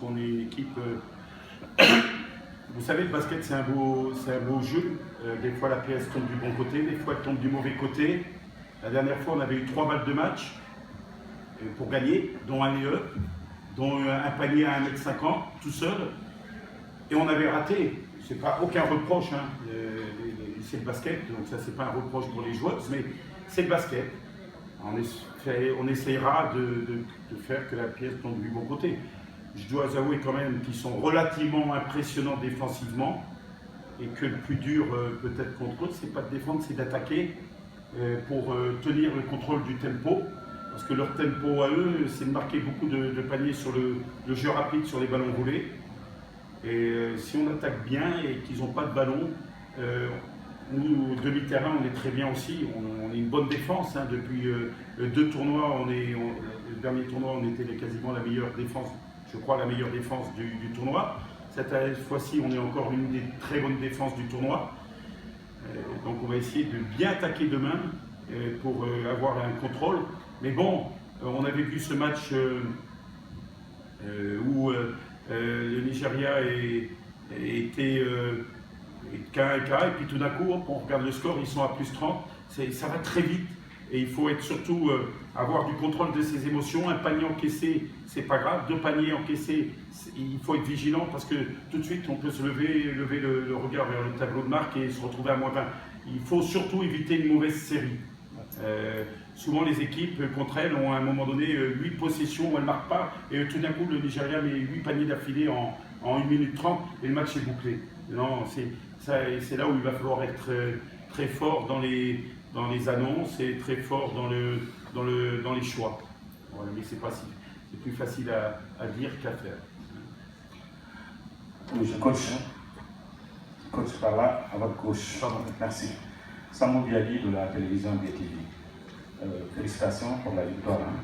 qu'on est une équipe. Vous savez, le basket, c'est un beau jeu. Des fois, la pièce tombe du bon côté, des fois, elle tombe du mauvais côté. La dernière fois, on avait eu 3 balles de match pour gagner, dont un layup, dont un panier à 1,50 m tout seul. Et on avait raté. C'est pas aucun reproche, hein. C'est le basket, donc ça, c'est pas un reproche pour les joueurs, mais c'est le basket. On essayera de faire que la pièce tombe du bon côté. Je dois avouer quand même qu'ils sont relativement impressionnants défensivement et que le plus dur peut-être contre eux, c'est pas de défendre, c'est d'attaquer pour tenir le contrôle du tempo. Parce que leur tempo à eux, c'est de marquer beaucoup de paniers sur le jeu rapide, sur les ballons roulés. Et si on attaque bien et qu'ils n'ont pas de ballon, nous, demi-terrain, on est très bien aussi. On est une bonne défense. Hein. Depuis 2 tournois, le dernier tournoi, on était quasiment la meilleure défense, je crois la meilleure défense du tournoi. Cette fois-ci, on est encore une des très bonnes défenses du tournoi. Donc on va essayer de bien attaquer demain pour avoir un contrôle. Mais bon, on avait vu ce match où le Nigeria était qu'à 1 et puis tout d'un coup, on regarde le score, ils sont à plus 30. Ça va très vite et il faut être surtout avoir du contrôle de ses émotions. Un panier encaissé, c'est pas grave. 2 paniers encaissés, il faut être vigilant parce que tout de suite, on peut se lever le regard vers le tableau de marque et se retrouver à -20. Il faut surtout éviter une mauvaise série. Souvent, les équipes contre elles ont à un moment donné 8 possessions où elles ne marquent pas et tout d'un coup, le Nigeria met 8 paniers d'affilée en 1 minute 30 et le match est bouclé. Non, c'est là où il va falloir être très fort dans les annonces et très fort dans les choix. Voilà, mais c'est plus facile à dire qu'à faire. Coach par là, à votre gauche. Pardon. Merci. Samou Biali de la télévision BTV. Félicitations pour la victoire. Hein.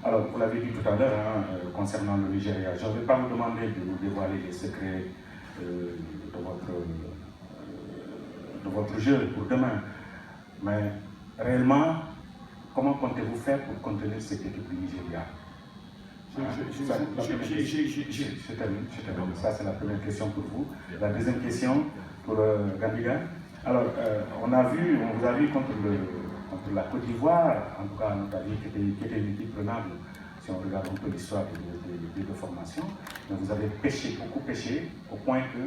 Alors, vous l'avez dit tout à l'heure, hein, concernant le Nigeria, je ne vais pas vous demander de nous dévoiler les secrets de votre jeu pour demain. Mais réellement, comment comptez-vous faire pour contenir cette équipe du Nigeria? Je termine. Ça, c'est la première question pour vous. La deuxième question pour Gandiga. Alors, on vous a vu contre la Côte d'Ivoire, en tout cas à notre avis, qui était une équipe prenable, si on regarde un peu l'histoire des deux formations. Mais vous avez beaucoup pêché, au point que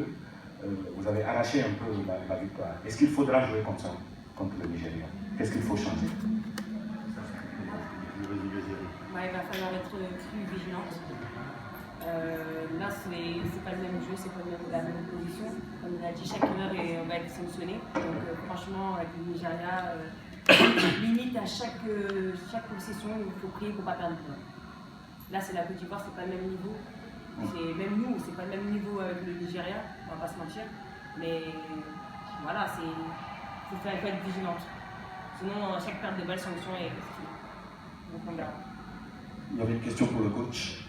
vous avez arraché un peu la victoire. Est-ce qu'il faudra jouer comme ça contre le Nigeria? Qu'est-ce qu'il faut changer? Ouais, il va falloir être plus vigilante. Là, c'est pas le même jeu, c'est pas la même position. Comme on a dit, chaque heure, on va être sanctionné. Donc, franchement, avec le Nigeria, limite à chaque possession, il faut prier pour ne pas perdre. Là, c'est la Côte d'Ivoire, c'est pas le même niveau. Même nous, c'est pas le même niveau avec le Nigeria, on va pas se mentir. Mais voilà, il faut être vigilante. Sinon, chaque perte de balle, sanction est donc on verra. Il y avait une question pour le coach.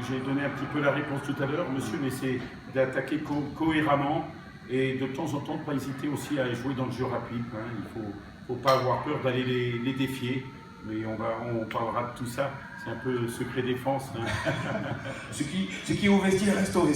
J'ai donné un petit peu la réponse tout à l'heure, monsieur, mais c'est d'attaquer cohéremment et de temps en temps de ne pas hésiter aussi à jouer dans le jeu rapide. Hein. Il ne faut pas avoir peur d'aller les défier, mais on parlera de tout ça. C'est un peu secret défense. Hein. Ce qui est au vestiaire reste au vestiaire.